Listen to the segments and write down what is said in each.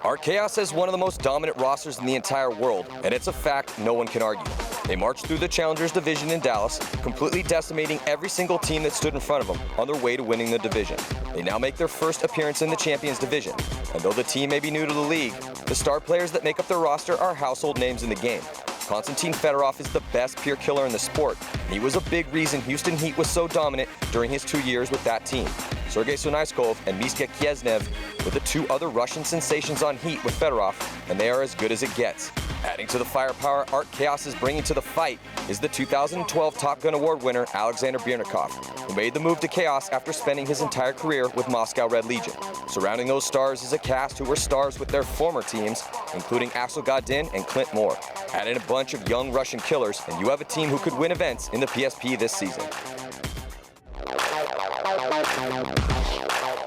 Art Chaos has one of the most dominant rosters in the entire world, and it's a fact no one can argue. They marched through the Challengers division in Dallas, completely decimating every single team that stood in front of them on their way to winning the division. They now make their first appearance in the Champions division, and though the team may be new to the league, the star players that make up their roster are household names in the game. Konstantin Fedorov is the best peer killer in the sport, and he was a big reason Houston Heat was so dominant during his 2 years with that team. Sergei Sonaiskov and Miska Kiesnev were the two other Russian sensations on Heat with Fedorov, and they are as good as it gets. Adding to the firepower Art Chaos is bringing to the fight is the 2012 Top Gun Award winner Alexander Birnikov, who made the move to Chaos after spending his entire career with Moscow Red Legion. Surrounding those stars is a cast who were stars with their former teams, including Axel Godin and Clint Moore. Add in a bunch of young Russian killers, and you have a team who could win events in the PSP this season.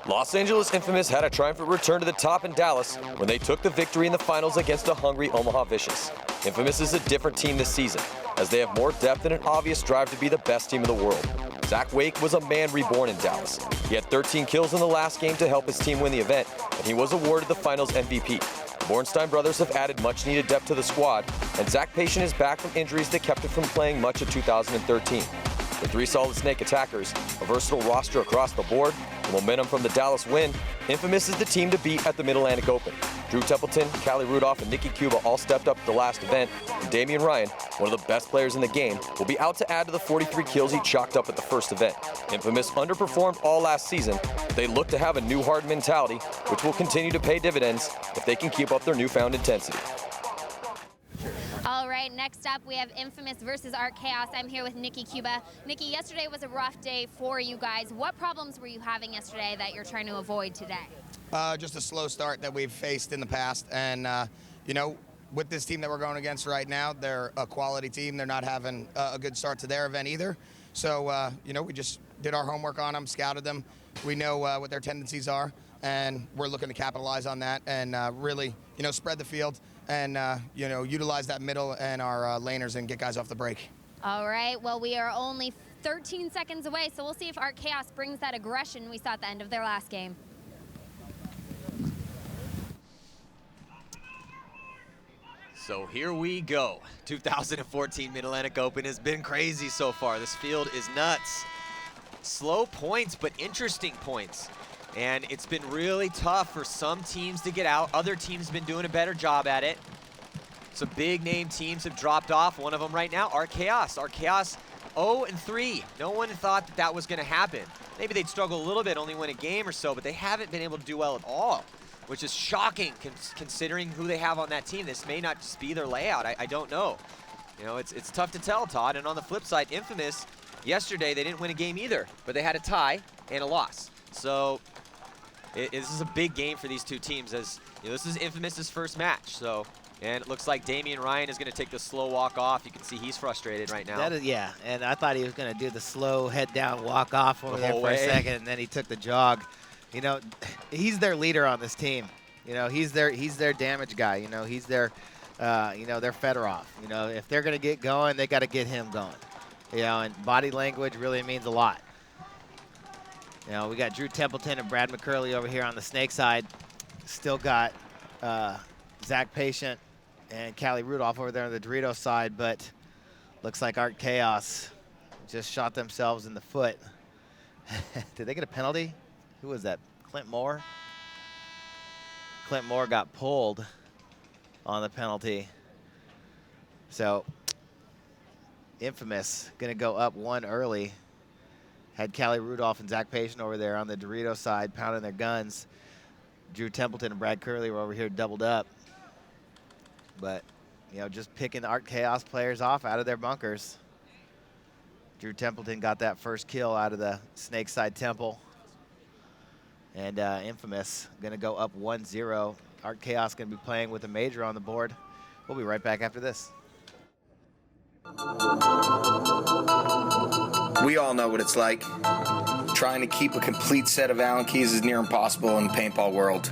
Los Angeles Infamous had a triumphant return to the top in Dallas when they took the victory in the finals against a hungry Omaha Vicious. Infamous is a different team this season, as they have more depth and an obvious drive to be the best team in the world. Zach Wake was a man reborn in Dallas. He had 13 kills in the last game to help his team win the event, and he was awarded the finals MVP. The Bornstein brothers have added much-needed depth to the squad, and Zach Patient is back from injuries that kept him from playing much of 2013. With three Solid Snake attackers, a versatile roster across the board, the momentum from the Dallas win, Infamous is the team to beat at the Mid-Atlantic Open. Drew Templeton, Callie Rudolph, and Nikki Cuba all stepped up at the last event, and Damian Ryan, one of the best players in the game, will be out to add to the 43 kills he chalked up at the first event. Infamous underperformed all last season, but they look to have a new hard mentality, which will continue to pay dividends if they can keep up their newfound intensity. All right, next up we have Infamous versus Art Chaos. I'm here with Nikki Cuba. Nikki, yesterday was a rough day for you guys. What problems were you having yesterday that you're trying to avoid today? Just a slow start that we've faced in the past, and you know, with this team that we're going against right now, they're a quality team. They're not having a good start to their event either. So you know, we just did our homework on them, scouted them. We know what their tendencies are, and we're looking to capitalize on that and really, you know, spread the field and you know, utilize that middle and our laners and get guys off the break. All right, well, we are only 13 seconds away, so we'll see if Art Chaos brings that aggression we saw at the end of their last game. So here we go. 2014 Mid-Atlantic Open has been crazy so far. This field is nuts. Slow points, but interesting points. And it's been really tough for some teams to get out. Other teams have been doing a better job at it. Some big name teams have dropped off. One of them right now, Art Chaos. Art Chaos 0-3. No one thought that that was going to happen. Maybe they'd struggle a little bit, only win a game or so, but they haven't been able to do well at all, which is shocking considering who they have on that team. This may not just be their layout. I don't know. You know, it's tough to tell, Todd. And on the flip side, Infamous, yesterday they didn't win a game either, but they had a tie and a loss. So this is a big game for these two teams, as you know, this is Infamous's first match. So, and it looks like Damian Ryan is going to take the slow walk off. You can see he's frustrated right now. That is, yeah, and I thought he was going to do the slow head down walk off over there for a second, and then he took the jog. You know, he's their leader on this team. You know, he's their damage guy. You know, he's their, you know, their Fedorov. You know, if they're going to get going, they got to get him going. You know, and body language really means a lot. You know, we got Drew Templeton and Brad McCurley over here on the Snake side. Still got Zach Patient and Callie Rudolph over there on the Doritos side, but looks like Art Chaos just shot themselves in the foot. Did they get a penalty? Who was that? Clint Moore? Clint Moore got pulled on the penalty. So Infamous gonna go up one early. Had Callie Rudolph and Zach Patient over there on the Dorito side pounding their guns. Drew Templeton and Brad Curley were over here doubled up. But, you know, just picking the Art Chaos players off out of their bunkers. Drew Templeton got that first kill out of the Snake side temple. And Infamous gonna go up 1-0. Art Chaos gonna be playing with a major on the board. We'll be right back after this. We all know what it's like. Trying to keep a complete set of Allen keys is near impossible in the paintball world.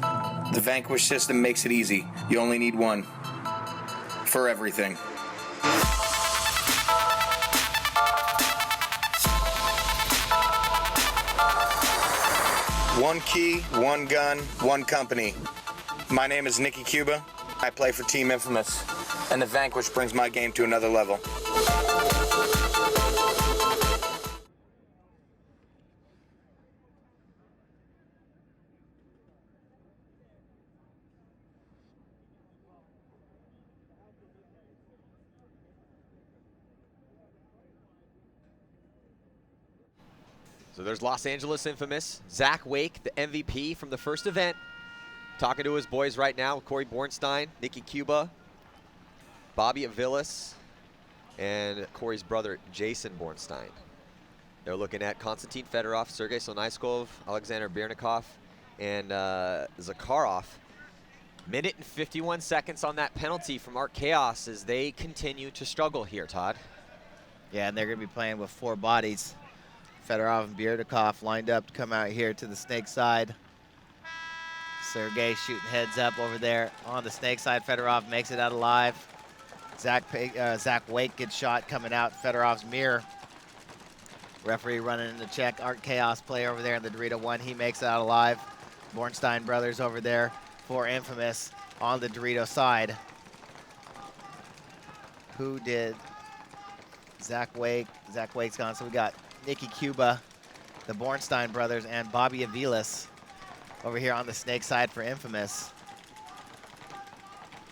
The Vanquish system makes it easy. You only need one. For everything. One key, one gun, one company. My name is Nicky Cuba. I play for Team Infamous, and the Vanquish brings my game to another level. So there's Los Angeles Infamous. Zach Wake, the MVP from the first event, talking to his boys right now. Corey Bornstein, Nicky Cuba, Bobby Aviles, and Corey's brother, Jason Bornstein. They're looking at Konstantin Fedorov, Sergey Sonaiskov, Alexander Biernikov, and Zakharov. Minute and 51 seconds on that penalty from Art Chaos as they continue to struggle here, Todd. Yeah, and they're going to be playing with 4 bodies. Fedorov and Biernikov lined up to come out here to the snake side. Sergey shooting heads up over there on the snake side. Fedorov makes it out alive. Zach Wake gets shot coming out Fedorov's mirror. Referee running in the check. Art Chaos play over there in the Dorito 1. He makes it out alive. Bornstein brothers over there for Infamous on the Dorito side. Who did? Zach Wake. Zach Wake's gone. So we got Nicky Cuba, the Bornstein brothers, and Bobby Aviles over here on the snake side for Infamous.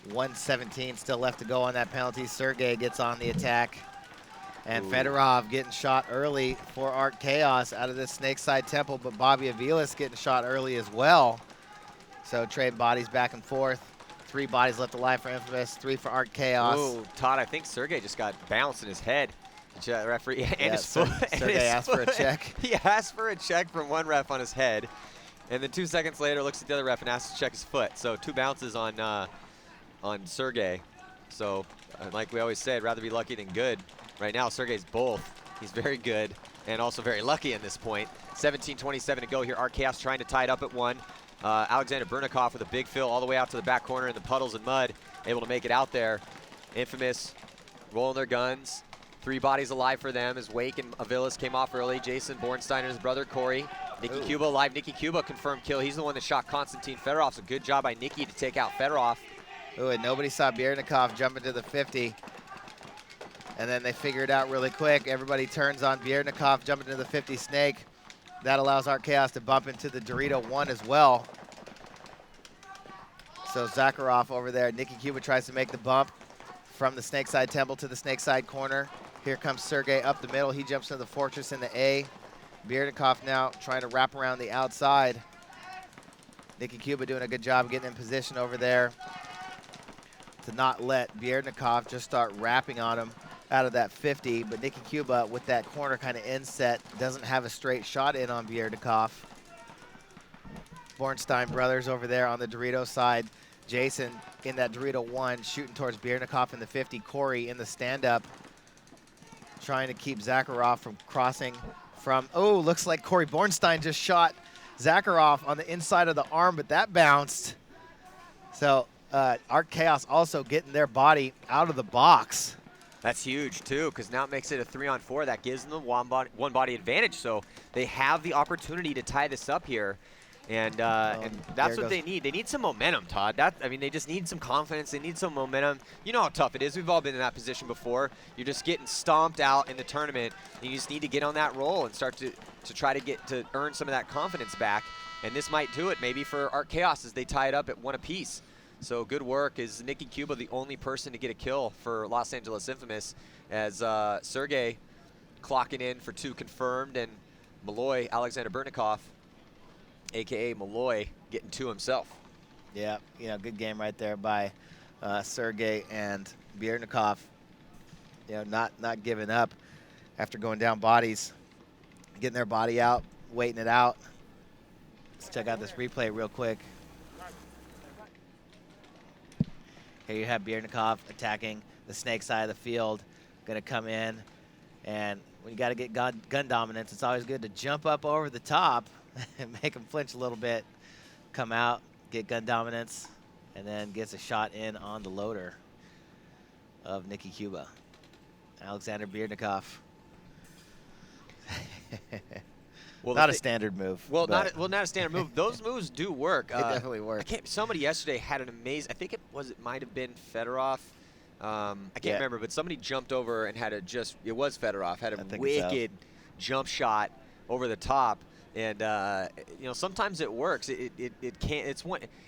1:17 still left to go on that penalty. Sergey gets on the attack. And Fedorov getting shot early for Art Chaos out of this snake side temple, but Bobby Aviles getting shot early as well. So trade bodies back and forth. 3 bodies left alive for Infamous, 3 for Art Chaos. Ooh, Todd, I think Sergey just got bounced in his head. Referee and his foot. Sergey asked for a check. He asked for a check from one ref on his head, and then 2 seconds later looks at the other ref and asks to check his foot. So 2 bounces on Sergey. So like we always say, I'd rather be lucky than good. Right now, Sergey's both. He's very good and also very lucky in this point. 17:27 to go here. Art Chaos trying to tie it up at 1. Alexander Biernikov with a big fill all the way out to the back corner in the puddles and mud, able to make it out there. Infamous rolling their guns. 3 bodies alive for them as Wake and Aviles came off early. Jason Bornstein and his brother Corey. Nicky Cuba alive. Nicky Cuba confirmed kill. He's the one that shot Konstantin Fedorov. So good job by Nicky to take out Fedorov. Ooh, and nobody saw Biernikov jump into the 50. And then they figure it out really quick. Everybody turns on Biernikov jumping into the 50 snake. That allows Art Chaos to bump into the Dorito 1 as well. So Zakharov over there. Nicky Cuba tries to make the bump from the snake side temple to the snake side corner. Here comes Sergey up the middle. He jumps into the fortress in the A. Biernikov now trying to wrap around the outside. Nicky Cuba doing a good job getting in position over there to not let Biernikov just start wrapping on him out of that 50. But Nicky Cuba with that corner kind of inset doesn't have a straight shot in on Biernikov. Bornstein brothers over there on the Dorito side. Jason in that Dorito 1 shooting towards Biernikov in the 50. Corey in the stand-up trying to keep Zakharov from crossing from, oh, looks like Corey Bornstein just shot Zakharov on the inside of the arm, but that bounced. So Art Chaos also getting their body out of the box. That's huge too, because now it makes it a 3-on-4. That gives them one body advantage. So they have the opportunity to tie this up here. And that's what they need. They need some momentum, Todd. I mean, they just need some confidence. They need some momentum. You know how tough it is. We've all been in that position before. You're just getting stomped out in the tournament. And you just need to get on that roll and start to try to earn some of that confidence back. And this might do it maybe for Art Chaos as they tie it up at 1 apiece. So good work. Is Nicky Cuba the only person to get a kill for Los Angeles Infamous, as Sergey clocking in for 2 confirmed, and Malloy, Alexander Biernikov, a.k.a. Malloy, getting 2 himself. Yeah, you know, good game right there by Sergey and Biernikov. You know, not giving up after going down bodies, getting their body out, waiting it out. Let's check out this replay real quick. Here you have Biernikov attacking the snake side of the field, gonna come in, and when you gotta get gun dominance, it's always good to jump up over the top and make them flinch a little bit, come out, get gun dominance, and then gets a shot in on the loader of Nicky Cuba. Alexander Biernikov. Well, not a standard move. Well, but not a standard move. Those moves do work. They definitely work. Somebody yesterday had an amazing. I think it might have been Fedorov. I can't remember, but somebody jumped over and had it was Fedorov, had a wicked jump shot over the top. And sometimes it works. It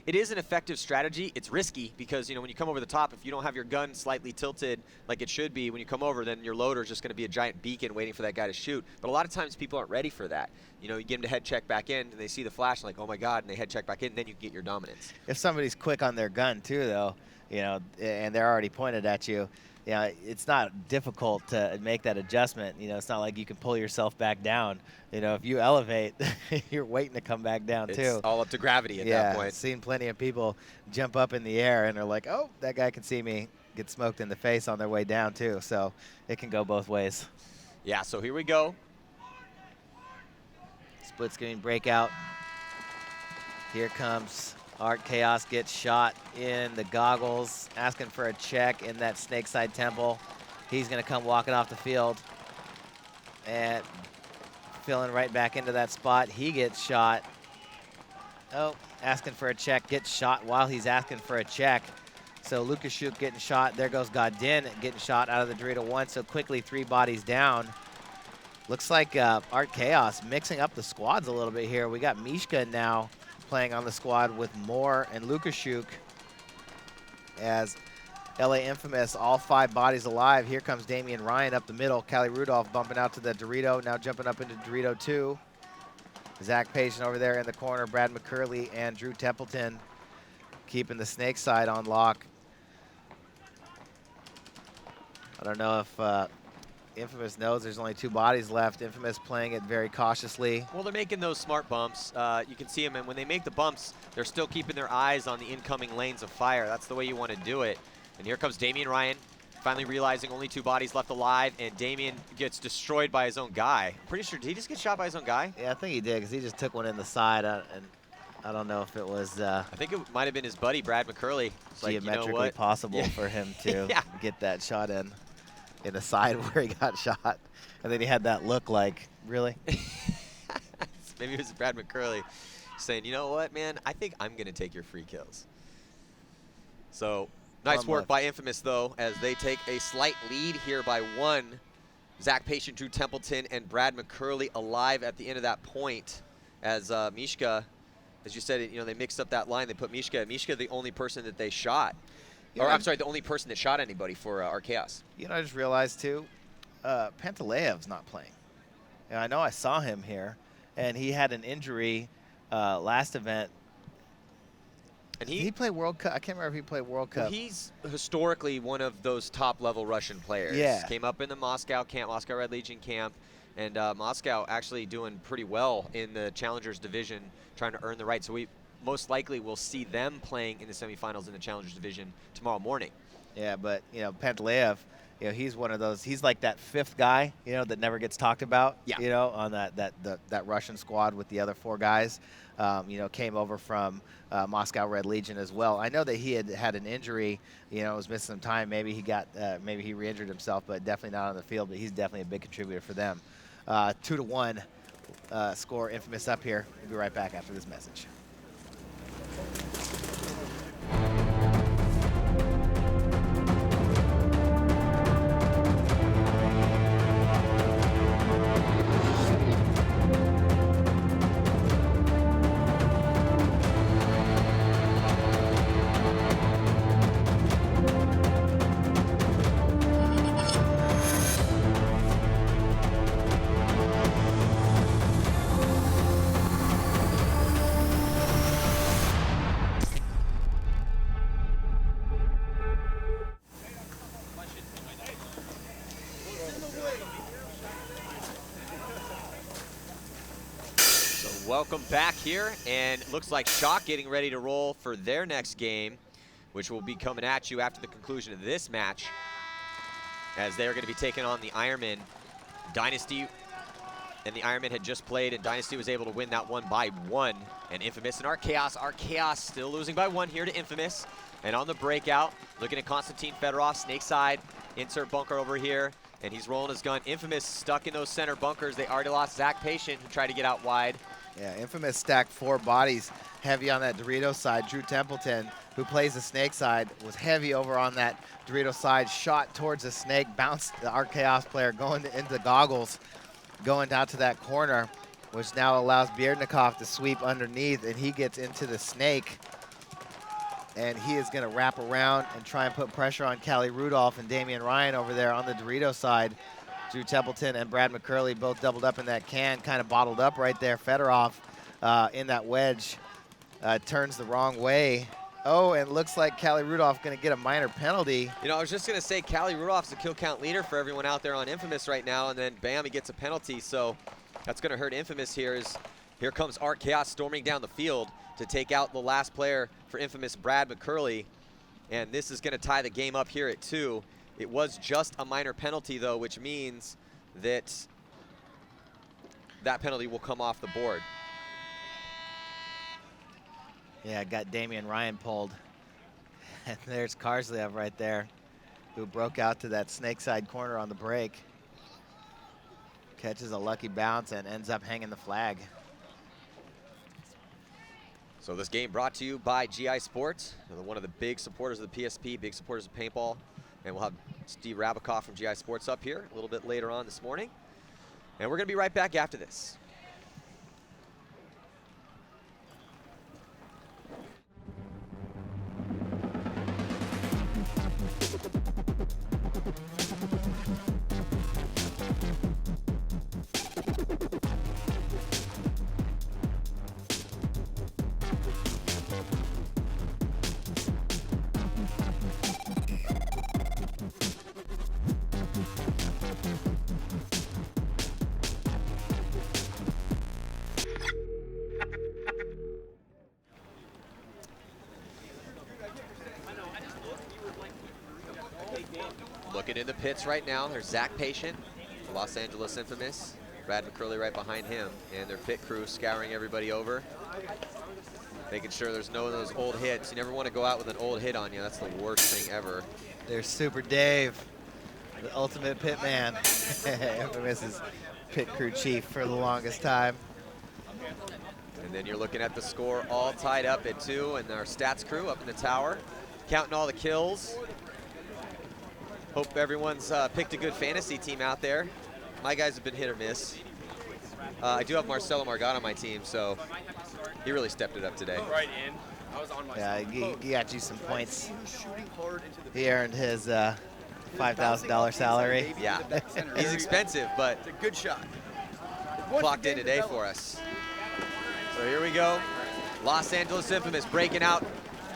is an effective strategy. It's risky because when you come over the top, if you don't have your gun slightly tilted like it should be when you come over, then your loader is just going to be a giant beacon waiting for that guy to shoot. But a lot of times people aren't ready for that. You get them to head check back in, and they see the flash like, oh my God, and they head check back in, and then you get your dominance. If somebody's quick on their gun too, though, and they're already pointed at you, it's not difficult to make that adjustment. It's not like you can pull yourself back down. If you elevate, you're waiting to come back down too. It's all up to gravity at that point. Yeah, seen plenty of people jump up in the air and are like, oh, that guy can see me, get smoked in the face on their way down too. So it can go both ways. Yeah, so here we go. Split screen breakout. Here comes Art Chaos, gets shot in the goggles, asking for a check in that Snakeside Temple. He's going to come walking off the field and filling right back into that spot. He gets shot. Oh, asking for a check, gets shot while he's asking for a check. So Lukashuk getting shot. There goes Godin getting shot out of the Dorito 1. So quickly 3 bodies down. Looks like Art Chaos mixing up the squads a little bit here. We got Mishka now playing on the squad with Moore and Lukashuk as LA Infamous, all 5 bodies alive. Here comes Damian Ryan up the middle. Callie Rudolph bumping out to the Dorito, now jumping up into Dorito 2. Zach Patient over there in the corner. Brad McCurley and Drew Templeton keeping the Snake side on lock. I don't know if Infamous knows there's only 2 bodies left. Infamous playing it very cautiously. Well, they're making those smart bumps. You can see them, and when they make the bumps, they're still keeping their eyes on the incoming lanes of fire. That's the way you want to do it. And here comes Damian Ryan, finally realizing only 2 bodies left alive, and Damian gets destroyed by his own guy. Pretty sure, did he just get shot by his own guy? Yeah, I think he did, because he just took one in the side, and I don't know if it was I think it might have been his buddy, Brad McCurley. It's geometrically like, possible for him to get that shot in the side where he got shot. And then he had that look like, really? Maybe it was Brad McCurley saying, you know what, man, I think I'm going to take your free kills. So nice work by Infamous, though, as they take a slight lead here by 1. Zach Patient, Drew Templeton, and Brad McCurley alive at the end of that point as Mishka, as you said, they mixed up that line. They put Mishka. Mishka, the only person that they shot. I'm sorry, the only person that shot anybody for Art Chaos. I just realized, too, Pantaleev's not playing. I know I saw him here, and he had an injury last event. And he played World Cup? I can't remember if he played World Cup. Well, he's historically one of those top-level Russian players. Yeah. Came up in the Moscow camp, Moscow Red Legion camp, and Moscow actually doing pretty well in the Challengers division, trying to earn the right. So we most likely will see them playing in the semifinals in the Challengers division tomorrow morning. Yeah, but Pantaleev, he's one of those. He's like that 5th guy, that never gets talked about. Yeah. On that Russian squad with the other 4 guys. Came over from Moscow Red Legion as well. I know that he had an injury. Was missing some time. Maybe he re-injured himself, but definitely not on the field. But he's definitely a big contributor for them. 2-1 score. Infamous up here. We'll be right back after this message. Welcome back here, and it looks like Shock getting ready to roll for their next game, which will be coming at you after the conclusion of this match, as they are going to be taking on the Ironman. Dynasty and the Ironman had just played, and Dynasty was able to win that one by 1. And Infamous and Art Chaos still losing by 1 here to Infamous. And on the breakout, looking at Konstantin Fedorov, Snake side, insert bunker over here. and he's rolling his gun. Infamous stuck in those center bunkers. They already lost Zach Patient, who tried to get out wide. Yeah, Infamous stacked 4 bodies heavy on that Dorito side. Drew Templeton, who plays the snake side, was heavy over on that Dorito side, shot towards the snake, bounced the Art Chaos player going into goggles, going down to that corner, which now allows Bierdnikov to sweep underneath, and he gets into the snake. And he is going to wrap around and try and put pressure on Callie Rudolph and Damian Ryan over there on the Dorito side. Drew Templeton and Brad McCurley both doubled up in that can, kind of bottled up right there. Fedorov in that wedge turns the wrong way. Oh, and looks like Callie Rudolph going to get a minor penalty. You know, I was just going to say Callie Rudolph's the kill count leader for everyone out there on Infamous right now, and then bam, he gets a penalty. So that's going to hurt Infamous here. Here comes Art Chaos storming down the field to take out the last player for Infamous, Brad McCurley. And this is going to tie the game up here at 2. It was just a minor penalty, though, which means that that penalty will come off the board. Yeah, got Damian Ryan pulled. And there's Karsliev right there, who broke out to that snake side corner on the break. Catches a lucky bounce and ends up hanging the flag. So this game brought to you by GI Sports, one of the big supporters of the PSP, big supporters of paintball. And we'll have Steve Rabikoff from GI Sports up here a little bit later on this morning. And we're going to be right back after this. Looking in the pits right now, there's Zach Patient, Los Angeles Infamous, Brad McCurley right behind him, and their pit crew scouring everybody over, making sure there's no of those old hits. You never want to go out with an old hit on you. That's the worst thing ever. There's Super Dave, the ultimate pit man. Infamous's pit crew chief for the longest time. And then you're looking at the score all tied up at 2, and our stats crew up in the tower, counting all the kills. Hope everyone's picked a good fantasy team out there. My guys have been hit or miss. I do have Marcelo Margado on my team, so he really stepped it up today. Right in. I was on my Yeah, he got you some points. He earned his $5,000 salary. Yeah, he's expensive, but It's a good shot. clocked in today for us. So here we go. Los Angeles Infamous breaking out.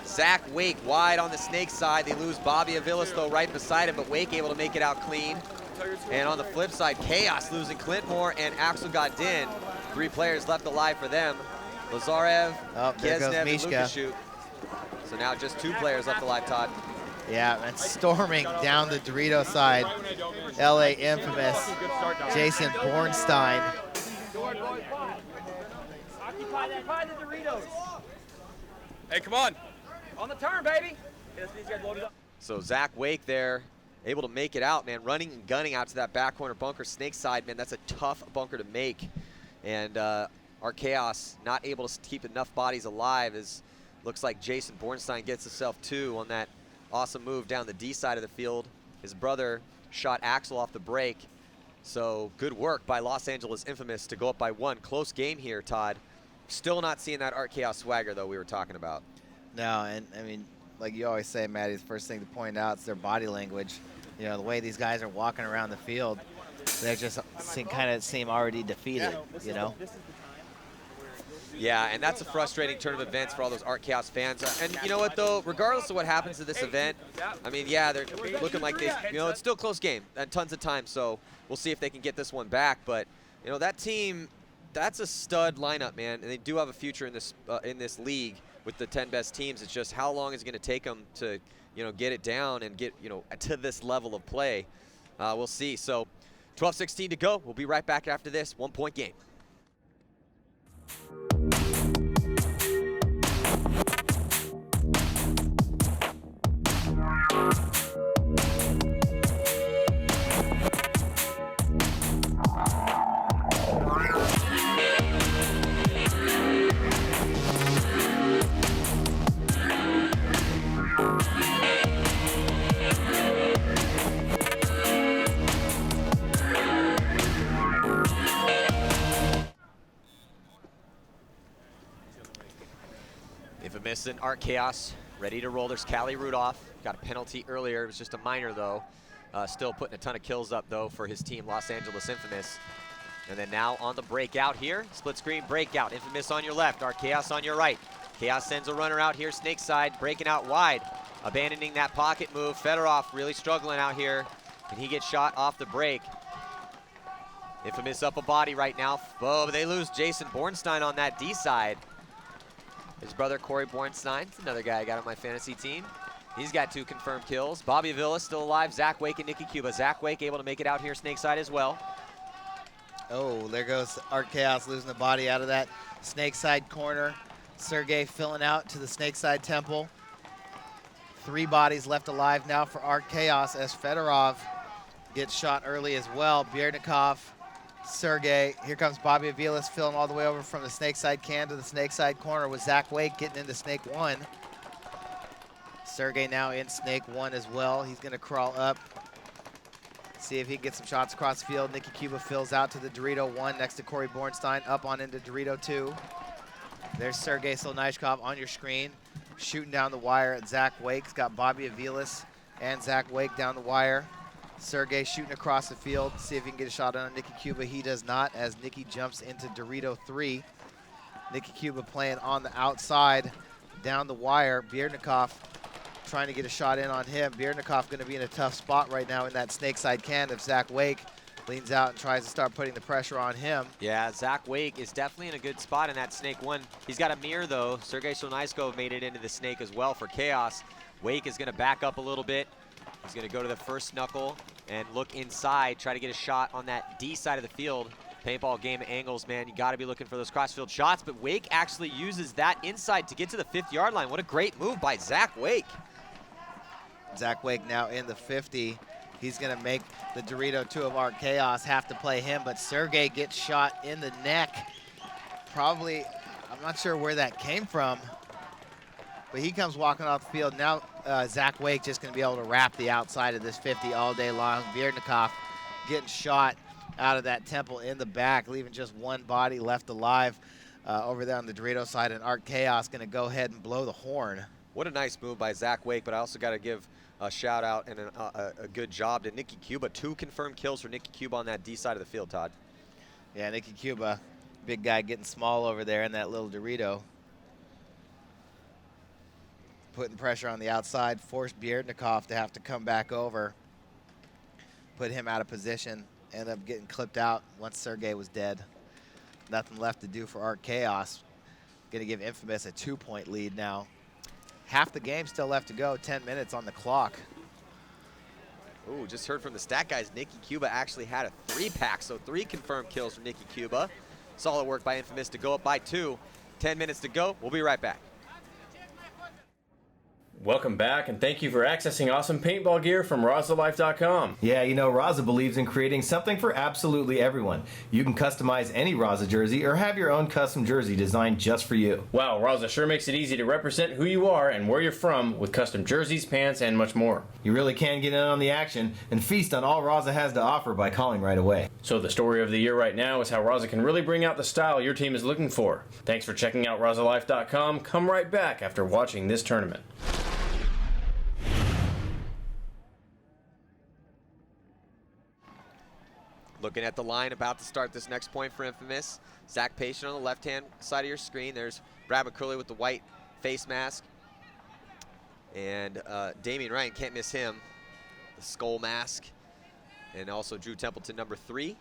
Zach Wake wide on the snake side. They lose Bobby Avilas, though, right beside him, but Wake able to make it out clean. And on the flip side, Chaos losing Clint Moore and Axel Godin. 3 players left alive for them. Lazarev, There goes Kesnev, and Mishka. Lukashuk. So now just 2 players left alive, Todd. Yeah, and storming down the Dorito side, LA Infamous, Jason Bornstein. Occupy the Doritos. Hey, come on. On the turn, baby. These guys loaded up. So Zach Wake there, able to make it out, man, running and gunning out to that back corner bunker, snake side, man, that's a tough bunker to make. And our Chaos not able to keep enough bodies alive, as looks like Jason Bornstein gets himself 2 on that awesome move down the D side of the field. His brother shot Axel off the break. So good work by Los Angeles Infamous to go up by 1. Close game here, Todd. Still not seeing that Art Chaos swagger, though, we were talking about. No, and I mean, like you always say, Maddie, the first thing to point out is their body language. You know, the way these guys are walking around the field, they just kind of seem already defeated, you know? Yeah, and that's a frustrating turn of events for all those Art Chaos fans. And you know what, though? Regardless of what happens to this event, I mean, yeah, they're looking like they, you know, it's still a close game and tons of time, so we'll see if they can get this one back. But, you know, that team, that's a stud lineup, man, and they do have a future in this league with the 10 best teams. It's just how long is it going to take them to, you know, get it down and get, you know, to this level of play. We'll see. So 12:16 to go. We'll be right back after this 1-point game. Infamous and Art Chaos ready to roll. There's Callie Rudolph. Got a penalty earlier. It was just a minor, though. Still putting a ton of kills up, though, for his team, Los Angeles Infamous. And then now on the breakout here. Split screen breakout. Infamous on your left. Art Chaos on your right. Chaos sends a runner out here. Snake side breaking out wide. Abandoning that pocket move. Fedorov really struggling out here. And he gets shot off the break. Infamous up a body right now. Oh, but they lose Jason Bornstein on that D side. His brother Corey Bornstein's another guy I got on my fantasy team. He's got 2 confirmed kills. Bobby Avila still alive. Zach Wake and Nicky Cuba. Zach Wake able to make it out here snake side as well. Oh, there goes Art Chaos losing the body out of that snake side corner. Sergey filling out to the snake side temple. 3 bodies left alive now for Art Chaos as Fedorov gets shot early as well. Bierdnikov, Sergey. Here comes Bobby Avilas filling all the way over from the snake side can to the snake side corner with Zach Wake getting into snake 1. Sergey now in snake 1 as well. He's going to crawl up, see if he can get some shots across the field. Nicky Cuba fills out to the Dorito 1 next to Corey Bornstein, up on into Dorito 2. There's Sergey Solnishkov on your screen, shooting down the wire at Zach Wake's got Bobby Avilas and Zach Wake down the wire. Sergey shooting across the field, see if he can get a shot on Nicky Cuba. He does not, as Nicky jumps into Dorito 3. Nicky Cuba playing on the outside down the wire. Bierdnikov trying to get a shot in on him. Bierdnikov going to be in a tough spot right now in that snake side can if Zach Wake leans out and tries to start putting the pressure on him. Yeah, Zach Wake is definitely in a good spot in that snake 1. He's got a mirror, though. Sergey Solnishkov made it into the snake as well for Chaos. Wake is going to back up a little bit. He's going to go to the first knuckle and look inside, try to get a shot on that D side of the field. Paintball game angles, man. You got to be looking for those crossfield shots, but Wake actually uses that inside to get to the 50-yard line. What a great move by Zach Wake. Zach Wake now in the 50. He's going to make the Dorito 2 of Art Chaos have to play him, but Sergey gets shot in the neck. Probably, I'm not sure where that came from, but he comes walking off the field. Now Zach Wake just going to be able to wrap the outside of this 50 all day long. Bierdnikov getting shot out of that temple in the back, leaving just 1 body left alive over there on the Dorito side, and Art Chaos going to go ahead and blow the horn. What a nice move by Zach Wake, but I also got to give a shout out and a good job to Nicky Cuba. 2 confirmed kills for Nicky Cuba on that D side of the field, Todd. Yeah, Nicky Cuba, big guy getting small over there in that little Dorito. Putting pressure on the outside, forced Bierdnikov to have to come back over. Put him out of position, ended up getting clipped out once Sergey was dead. Nothing left to do for Art Chaos. Gonna give Infamous a 2-point lead now. Half the game still left to go, 10 minutes on the clock. Ooh, just heard from the stat guys, Nicky Cuba actually had a 3-pack, so 3 confirmed kills from Nicky Cuba. Solid work by Infamous to go up by 2. 10 minutes to go. We'll be right back. Welcome back, and thank you for accessing awesome paintball gear from RazaLife.com. Yeah, you know, Raza believes in creating something for absolutely everyone. You can customize any Raza jersey or have your own custom jersey designed just for you. Wow, Raza sure makes it easy to represent who you are and where you're from with custom jerseys, pants, and much more. You really can get in on the action and feast on all Raza has to offer by calling right away. So the story of the year right now is how Raza can really bring out the style your team is looking for. Thanks for checking out RazaLife.com. Come right back after watching this tournament. Looking at the line, about to start this next point for Infamous. Zach Patient on the left-hand side of your screen. There's Brad McCurley with the white face mask. And Damian Ryan, can't miss him. The skull mask. And also Drew Templeton, number 3.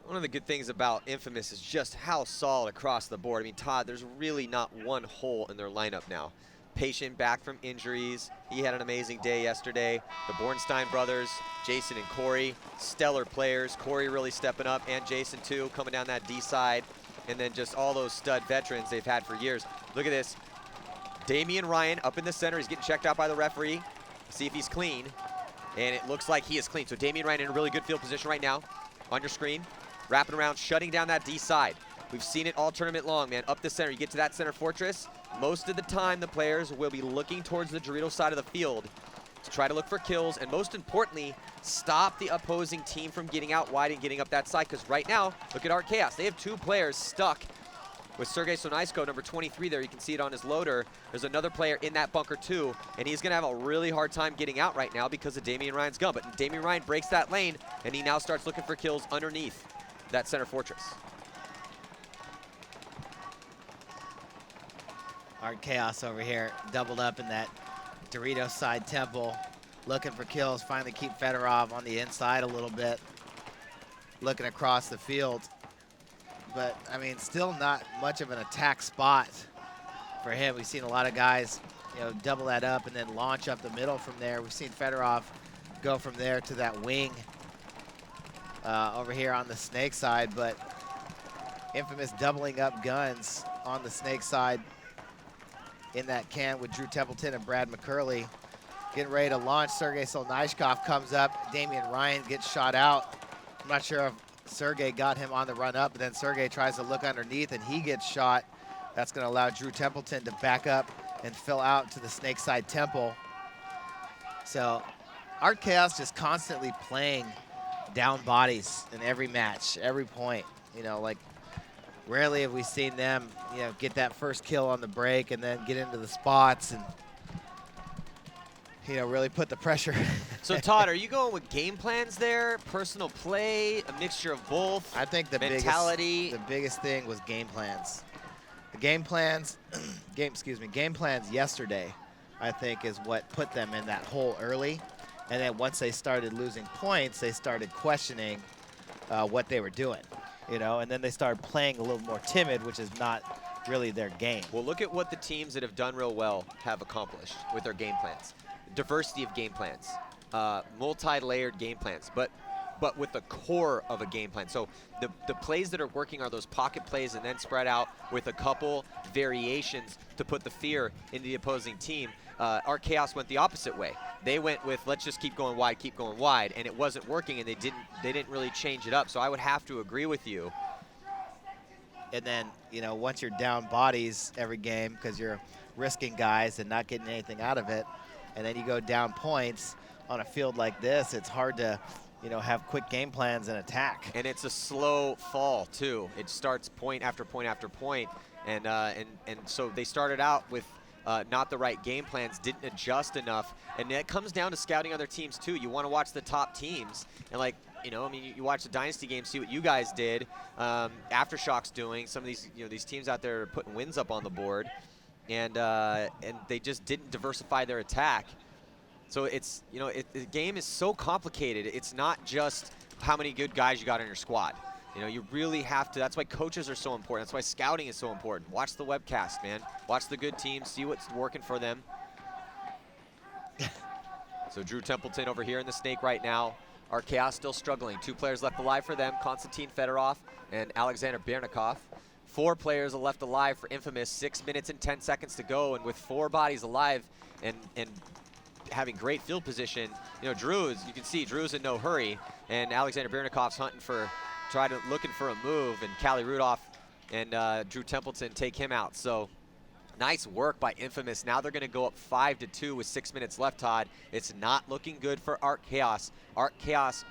One of the good things about Infamous is just how solid across the board. I mean, Todd, there's really not one hole in their lineup now. Patient back from injuries. He had an amazing day yesterday. The Bornstein brothers, Jason and Corey, stellar players. Corey really stepping up, and Jason too, coming down that D side. And then just all those stud veterans they've had for years. Look at this. Damian Ryan up in the center. He's getting checked out by the referee. See if he's clean. And it looks like he is clean. So Damian Ryan in a really good field position right now on your screen. Wrapping around, shutting down that D side. We've seen it all tournament long, man. Up the center, you get to that center fortress. Most of the time, the players will be looking towards the Dorito side of the field to try to look for kills, and most importantly, stop the opposing team from getting out wide and getting up that side, because right now, look at Art Chaos. They have 2 players stuck with Sergei Sonaisko, number 23 there. You can see it on his loader. There's another player in that bunker too, and he's gonna have a really hard time getting out right now because of Damian Ryan's gun. But Damian Ryan breaks that lane, and he now starts looking for kills underneath that center fortress. Art Chaos over here, doubled up in that Doritos side temple, looking for kills, finally keep Fedorov on the inside a little bit, looking across the field. But, I mean, still not much of an attack spot for him. We've seen a lot of guys, you know, double that up and then launch up the middle from there. We've seen Fedorov go from there to that wing over here on the Snake side, but Infamous doubling up guns on the Snake side in that can with Drew Templeton and Brad McCurley. Getting ready to launch. Sergei Solnishkov comes up. Damian Ryan gets shot out. I'm not sure if Sergei got him on the run up, but then Sergei tries to look underneath and he gets shot. That's going to allow Drew Templeton to back up and fill out to the Snake side temple. So Art Chaos just constantly playing down bodies in every match, every point. You know, like rarely have we seen them, you know, get that first kill on the break and then get into the spots and, you know, really put the pressure. So Todd, are you going with game plans there, personal play, a mixture of both? I think the mentality. biggest thing was game plans. The game plans, game plans yesterday, I think, is what put them in that hole early. And then once they started losing points, they started questioning what they were doing, you know, and then they started playing a little more timid, which is not really their game. Well, look at what the teams that have done real well have accomplished with their game plans. Diversity of game plans, multi-layered game plans, but with the core of a game plan. So the plays that are working are those pocket plays and then spread out with a couple variations to put the fear into the opposing team. Art Chaos went the opposite way. They went with let's just keep going wide, and it wasn't working, and they didn't really change it up. So I would have to agree with you. And then, you know, once you're down bodies every game because you're risking guys and not getting anything out of it, and then you go down points on a field like this, it's hard to, you know, have quick game plans and attack. And it's a slow fall too. It starts point after point after point, and so they started out with not the right game plans, didn't adjust enough, and it comes down to scouting other teams too. You want to watch the top teams, and like, you know, I mean, you watch the Dynasty game, see what you guys did, Aftershock's doing. Some of these, you know, these teams out there are putting wins up on the board. And they just didn't diversify their attack. So it's, you know, the game is so complicated. It's not just how many good guys you got in your squad. You know, you really have to, that's why coaches are so important. That's why scouting is so important. Watch the webcast, man. Watch the good teams, see what's working for them. So Drew Templeton over here in the Snake right now. Art Chaos still struggling. 2 players left alive for them, Konstantin Fedorov and Alexander Bernikov. 4 players are left alive for Infamous, 6 minutes and 10 seconds to go, and with 4 bodies alive and having great field position, you know, you can see Drew's in no hurry, and Alexander Bernikov's looking for a move, and Cali Rudolph and Drew Templeton take him out. So nice work by Infamous. Now they're going to go up 5-2 with 6 minutes left, Todd. It's not looking good for Art Chaos. Art Chaos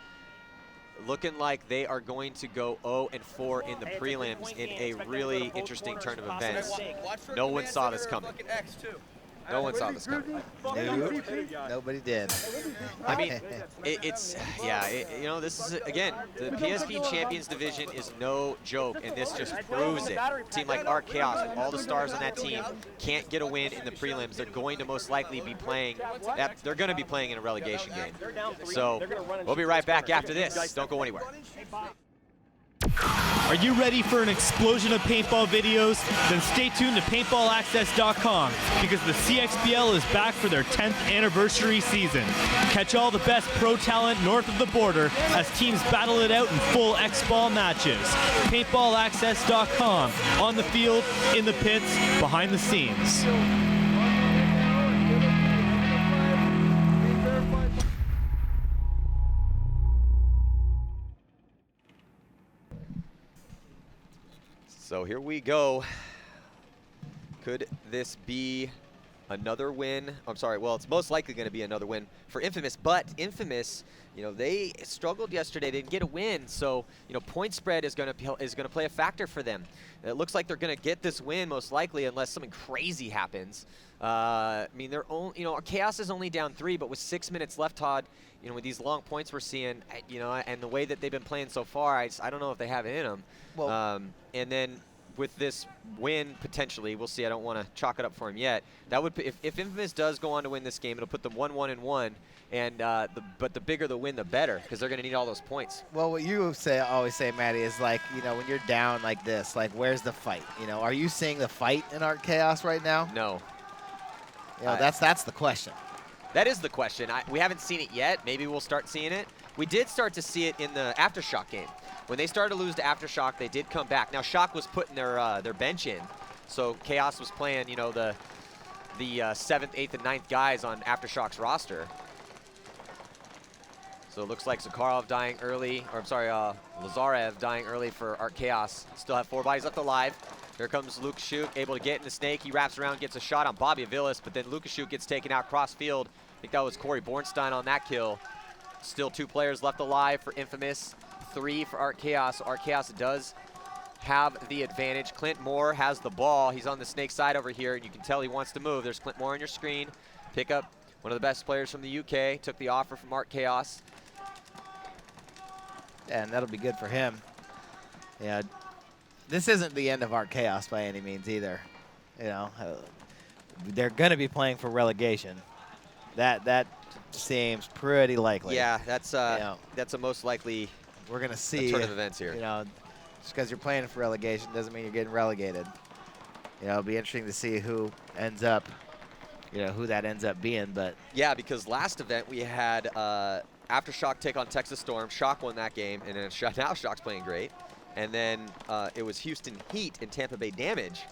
looking like they are going to go 0-4 in the prelims in a really interesting turn of events. No one saw this coming. No one saw this coming. Nobody did. I mean, you know, this is, again, the PSP Champions Division is no joke, and this just proves it. A team like Art Chaos, with all the stars on that team, can't get a win in the prelims. They're going to most likely be playing, they're going to be playing in a relegation game. So we'll be right back after this. Don't go anywhere. Are you ready for an explosion of paintball videos? Then stay tuned to paintballaccess.com because the CXBL is back for their 10th anniversary season. Catch all the best pro talent north of the border as teams battle it out in full X-Ball matches. Paintballaccess.com, on the field, in the pits, behind the scenes. So here we go. Could this be another win. I'm sorry, well, it's most likely going to be another win for Infamous, but Infamous, you know, they struggled yesterday. They didn't get a win, so, you know, point spread is going to play a factor for them. It looks like they're going to get this win most likely unless something crazy happens. I mean, they're only, you know, Chaos is only down 3, but with 6 minutes left, Todd, you know, with these long points we're seeing, you know, and the way that they've been playing so far, I don't know if they have it in them. Well, and then with this win, potentially, we'll see. I don't want to chalk it up for him yet. That would, if Infamous does go on to win this game, it'll put them 1-1-1. And but the bigger the win, the better, because they're going to need all those points. well, what you always say, Maddie, is like, you know, when you're down like this, like, where's the fight? You know, are you seeing the fight in Art Chaos right now? No. You know, that's the question. That is the question. We haven't seen it yet. Maybe we'll start seeing it. We did start to see it in the Aftershock game. When they started to lose to Aftershock, they did come back. Now, Shock was putting their bench in, so Chaos was playing, you know, the 7th, 8th, and 9th guys on Aftershock's roster. So it looks like Zakharov dying early, or I'm sorry, Lazarev dying early for Art Chaos. Still have 4 bodies left alive. Here comes Lukashuk, able to get in the snake. He wraps around, gets a shot on Bobby Aviles, but then Lukashuk gets taken out cross field. I think that was Corey Bornstein on that kill. Still 2 players left alive for Infamous, 3 for Art Chaos. Art Chaos does have the advantage. Clint Moore has the ball. He's on the snake side over here, and you can tell he wants to move. There's Clint Moore on your screen. Pick up one of the best players from the UK. Took the offer from Art Chaos. And that'll be good for him. Yeah, this isn't the end of Art Chaos by any means either. You know, they're going to be playing for relegation. That seems pretty likely. Yeah, that's a most likely. We're going to see turn of events here. You know, just because you're playing for relegation doesn't mean you're getting relegated. You know, it'll be interesting to see who ends up, you know, who that ends up being. But yeah, because last event we had Aftershock take on Texas Storm. Shock won that game, and then now Shock's playing great. And then it was Houston Heat and Tampa Bay Damage.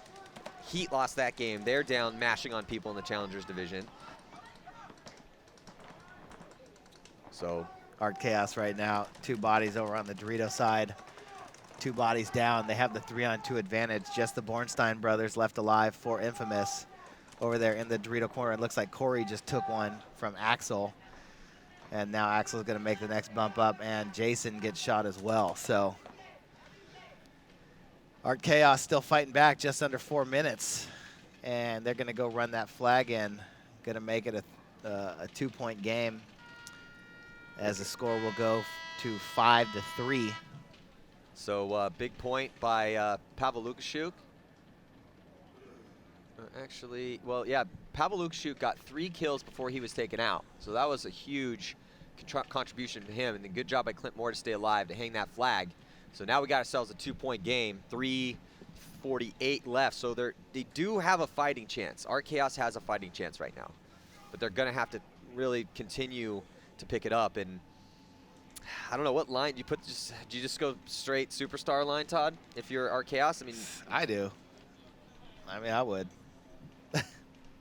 Heat lost that game. They're down, mashing on people in the Challengers division. So Art Chaos right now, 2 bodies over on the Dorito side, 2 bodies down. They have the 3-on-2 advantage. Just the Bornstein brothers left alive for Infamous over there in the Dorito corner. It looks like Corey just took one from Axel. And now Axel's going to make the next bump up, and Jason gets shot as well. So Art Chaos still fighting back, just under 4 minutes. And they're going to go run that flag in. Going to make it a 2-point game, as the score will go to 5-3. So big point by Pavel Lukashuk. Actually, well, yeah, Pavel Lukashuk got 3 kills before he was taken out. So that was a huge contribution to him, and a good job by Clint Moore to stay alive, to hang that flag. So now we got ourselves a 2-point game, 3:48 left. So they do have a fighting chance. Art Chaos has a fighting chance right now, but they're going to have to really continue to pick it up. And I don't know what line do you put. Do you just go straight superstar line, Todd? If you're Art Chaos, I mean, I do. I mean, I would.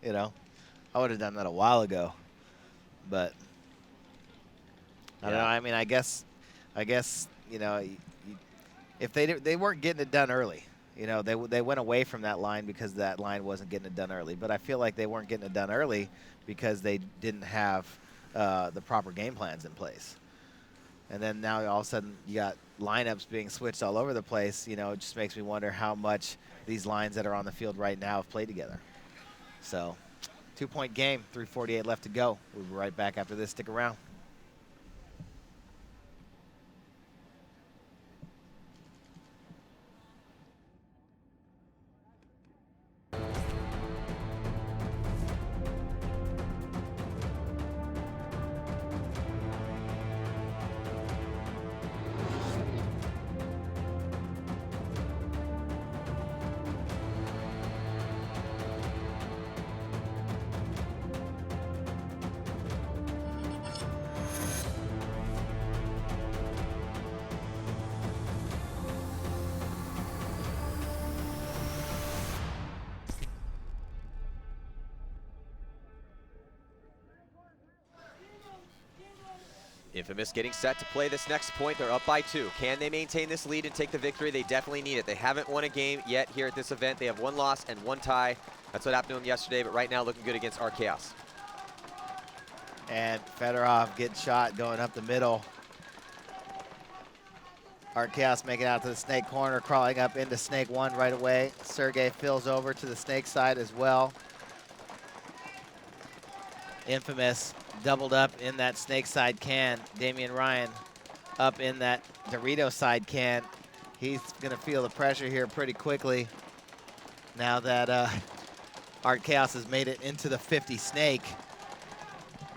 You know, I would have done that a while ago, but I don't know. I mean, I guess, you know, if they weren't getting it done early, you know, they went away from that line because that line wasn't getting it done early. But I feel like they weren't getting it done early because they didn't have the proper game plans in place. And then now all of a sudden you got lineups being switched all over the place. You know, it just makes me wonder how much these lines that are on the field right now have played together. So, 2-point game, 3:48 left to go. We'll be right back after this. Stick around. Infamous getting set to play this next point. They're up by 2. Can they maintain this lead and take the victory? They definitely need it. They haven't won a game yet here at this event. They have 1 loss and 1 tie. That's what happened to him yesterday, but right now looking good against Archaos. And Fedorov gets shot going up the middle. Archaos making it out to the snake corner, crawling up into snake 1 right away. Sergey fills over to the snake side as well. Infamous doubled up in that snake side can. Damian Ryan up in that Dorito side can. He's gonna feel the pressure here pretty quickly now that Archaos has made it into the 50 snake.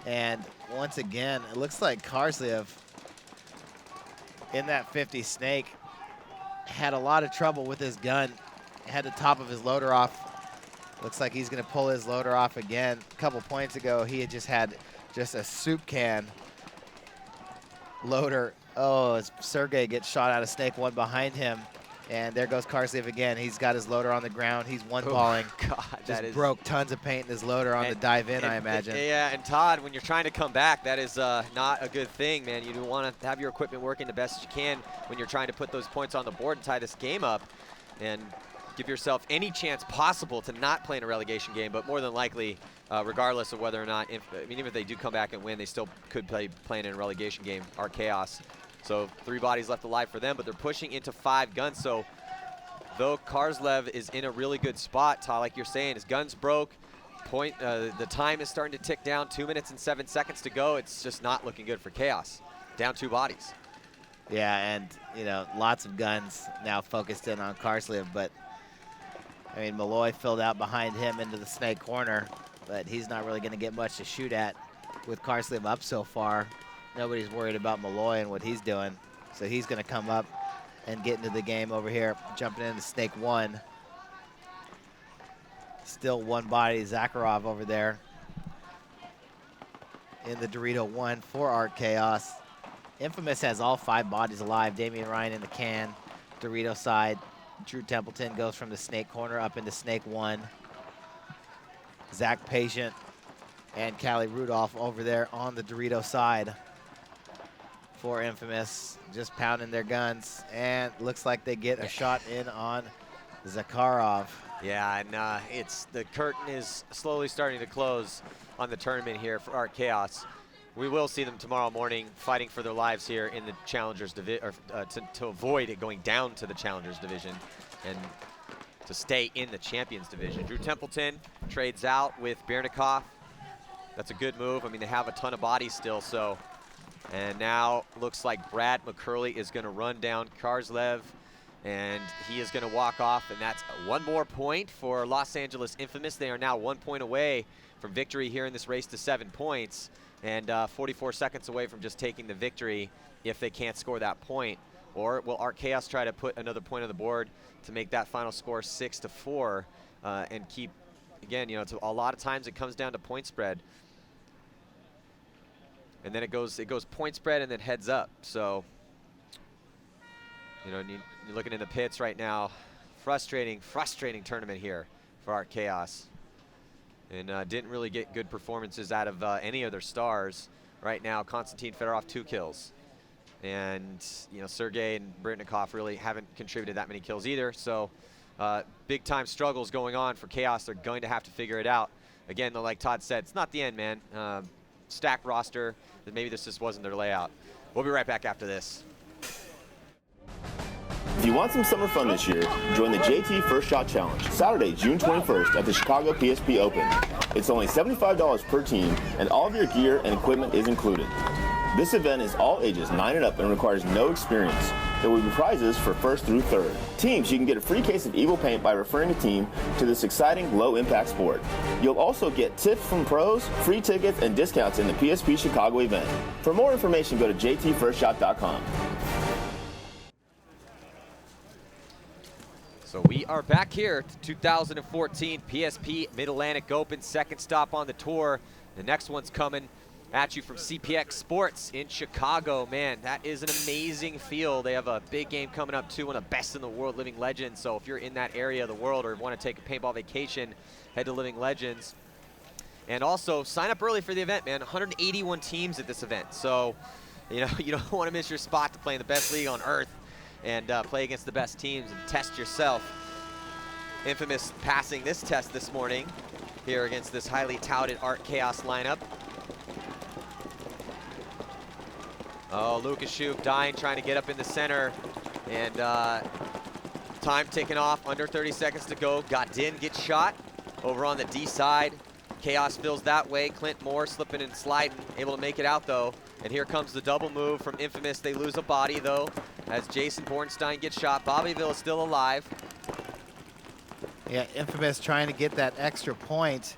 And once again, it looks like Karsliev in that 50 snake had a lot of trouble with his gun. Had the top of his loader off. Looks like he's gonna pull his loader off again. A couple points ago, he had just a soup can loader. Oh, as Sergey gets shot out of snake 1 behind him. And there goes Karsliev again. He's got his loader on the ground. He's one-balling. Oh, God, just broke tons of paint in his loader on the dive in, I imagine. Yeah, and Todd, when you're trying to come back, that is not a good thing, man. You want to have your equipment working the best you can when you're trying to put those points on the board and tie this game up and give yourself any chance possible to not play in a relegation game, but more than likely, regardless of whether or not, even if they do come back and win, they still could play playing in a relegation game, Archaos. So 3 bodies left alive for them, but they're pushing into 5 guns. So though Karsliev is in a really good spot, Todd, like you're saying, his gun's broke. The time is starting to tick down. 2 minutes and 7 seconds to go. It's just not looking good for Chaos. Down 2 bodies. Yeah, and you know, lots of guns now focused in on Karsliev, but I mean, Malloy filled out behind him into the snake corner, but he's not really going to get much to shoot at with Karsliev up so far. Nobody's worried about Malloy and what he's doing, so he's going to come up and get into the game over here, jumping into snake 1. Still 1 body, Zakharov over there in the Dorito 1 for Archaos. Infamous has all 5 bodies alive. Damian Ryan in the can, Dorito side. Drew Templeton goes from the snake corner up into snake 1. Zach Patient and Callie Rudolph over there on the Dorito side for Infamous, just pounding their guns, and looks like they get a shot in on Zakharov. Yeah, and the curtain is slowly starting to close on the tournament here for Archaos. We will see them tomorrow morning fighting for their lives here in the Challengers Division, to avoid it going down to the Challengers Division and to stay in the Champions Division. Drew Templeton trades out with Birnikov. That's a good move. I mean, they have a ton of bodies still, so. And now looks like Brad McCurley is going to run down Karsliev, and he is going to walk off, and that's 1 more point for Los Angeles Infamous. They are now 1 point away from victory here in this race to 7 points, and 44 seconds away from just taking the victory if they can't score that point. Or will Archaos try to put another point on the board to make that final score 6-4 and keep, again, you know, a lot of times it comes down to point spread. And then it goes point spread and then heads up. So, you know, you're looking in the pits right now. Frustrating tournament here for Archaos. And didn't really get good performances out of any of their stars. Right now, Konstantin Fedorov 2 kills. And, you know, Sergey and Britnikov really haven't contributed that many kills either. So, big time struggles going on for Chaos. They're going to have to figure it out. Again, though, like Todd said, it's not the end, man. Stacked roster. Maybe this just wasn't their layout. We'll be right back after this. If you want some summer fun this year, join the JT First Shot Challenge, Saturday, June 21st at the Chicago PSP Open. It's only $75 per team, and all of your gear and equipment is included. This event is all ages 9 and up and requires no experience. There will be prizes for 1st through 3rd. Teams, you can get a free case of Evil Paint by referring a team to this exciting low-impact sport. You'll also get tips from pros, free tickets, and discounts in the PSP Chicago event. For more information, go to jtfirstshot.com. So we are back here to 2014 PSP Mid-Atlantic Open, 2nd stop on the tour. The next one's coming at you from CPX Sports in Chicago. Man, that is an amazing field. They have a big game coming up too, one of the best in the world, Living Legends. So if you're in that area of the world or want to take a paintball vacation, head to Living Legends. And also sign up early for the event, man. 181 teams at this event. So, you know, you don't want to miss your spot to play in the best league on earth and play against the best teams and test yourself. Infamous passing this test this morning here against this highly touted Art Chaos lineup. Oh, Lucas Shoup dying, trying to get up in the center. And time ticking off, under 30 seconds to go. Godin gets shot over on the D side. Chaos fills that way. Clint Moore slipping and sliding, able to make it out though. And here comes the double move from Infamous. They lose a body though, as Jason Bornstein gets shot. Bobbyville is still alive. Yeah, Infamous trying to get that extra point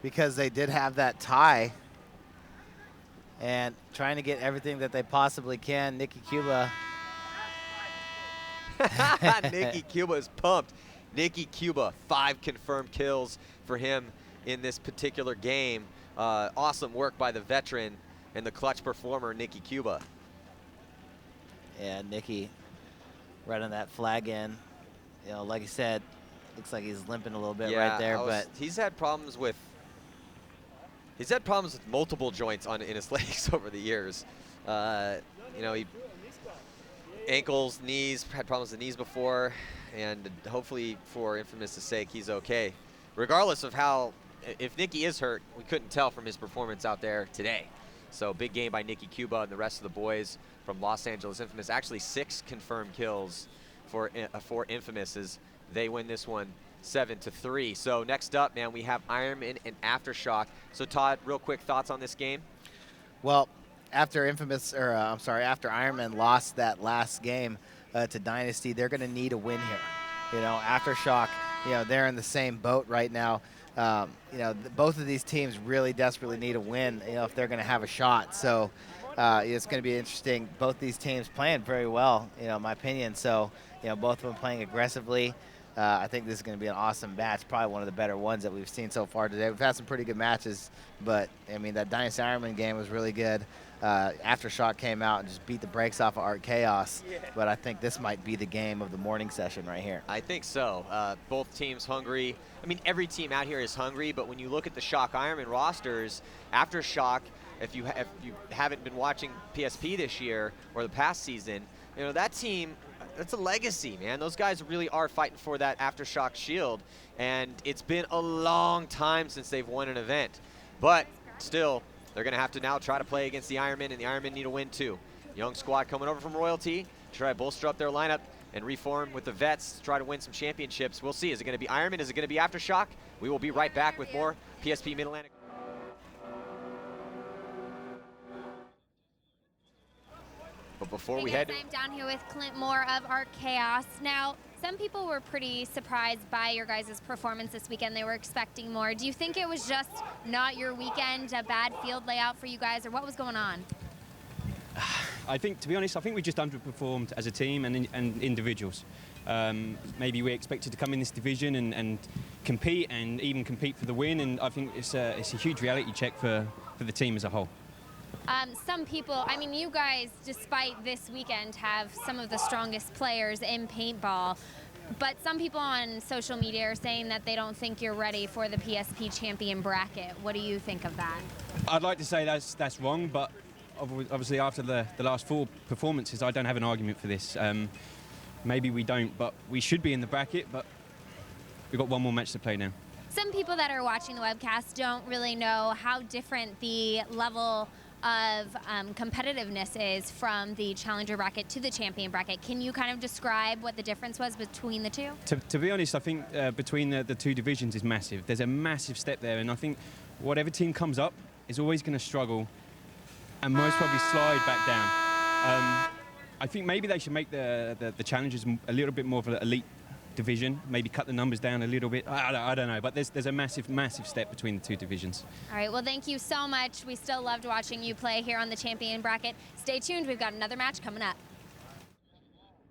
because they did have that tie. And trying to get everything that they possibly can. Nikki Cuba. Nikki Cuba is pumped. Nikki Cuba, 5 confirmed kills for him in this particular game. Awesome work by the veteran and the clutch performer, Nikki Cuba. Yeah, Nikki running that flag in. You know, like you said, looks like he's limping a little bit right there, but he's had problems with multiple joints in his legs over the years. You know, ankles, knees, had problems with the knees before, and hopefully for Infamous' sake, he's okay. Regardless of how, if Nikki is hurt, we couldn't tell from his performance out there today. So big game by Nikki Cuba and the rest of the boys from Los Angeles Infamous. Actually 6 confirmed kills for Infamous as they win this one 7-3. So next up, man, we have Ironman and Aftershock. So Todd, real quick thoughts on this game? Well, after after Ironman lost that last game to Dynasty, they're going to need a win here. You know, Aftershock, you know, they're in the same boat right now. You know, both of these teams really desperately need a win, you know, if they're going to have a shot. So it's going to be interesting. Both these teams playing very well, you know, in my opinion. So, you know, both of them playing aggressively. I think this is going to be an awesome match, probably one of the better ones that we've seen so far today. We've had some pretty good matches, but, I mean, that Dynasty Ironman game was really good. Aftershock came out and just beat the brakes off of Art Chaos, but I think this might be the game of the morning session right here. I think so. Both teams hungry. I mean, every team out here is hungry, but when you look at the Shock Ironman rosters, Aftershock, if you haven't been watching PSP this year or the past season, you know, that team, that's a legacy, man. Those guys really are fighting for that Aftershock shield, and it's been a long time since they've won an event. But still, they're going to have to now try to play against the Ironmen, and the Ironmen need a win too. Young squad coming over from Royalty, try to bolster up their lineup and reform with the vets, try to win some championships. We'll see. Is it going to be Ironman? Is it going to be Aftershock? We will be right back with more PSP Mid-Atlantic. But before we head, I'm down here with Clint Moore of Art Chaos. Now, some people were pretty surprised by your guys' performance this weekend. They were expecting more. Do you think it was just not your weekend, a bad field layout for you guys, or what was going on? I think, to be honest, I think we just underperformed as a team and individuals. Maybe we expected to come in this division and compete, and even compete for the win, and I think it's a huge reality check for the team as a whole. Some people, I mean, you guys, despite this weekend, have some of the strongest players in paintball, but some people on social media are saying that they don't think you're ready for the PSP champion bracket. What do you think of that? I'd like to say that's wrong, but obviously after the last 4 performances, I don't have an argument for this. Maybe we don't, but we should be in the bracket, but we've got one more match to play now. Some people that are watching the webcast don't really know how different the level of competitiveness is from the challenger bracket to the champion bracket. Can you kind of describe what the difference was between the two? To be honest, I think between the 2 divisions is massive. There's a massive step there, and I think whatever team comes up is always going to struggle and most probably slide back down. I think maybe they should make the challengers a little bit more of an elite division, maybe cut the numbers down a little bit. I don't know, but there's a massive step between the 2 divisions. All right, well, thank you so much. We still loved watching you play here on the champion bracket. Stay tuned, we've got another match coming up.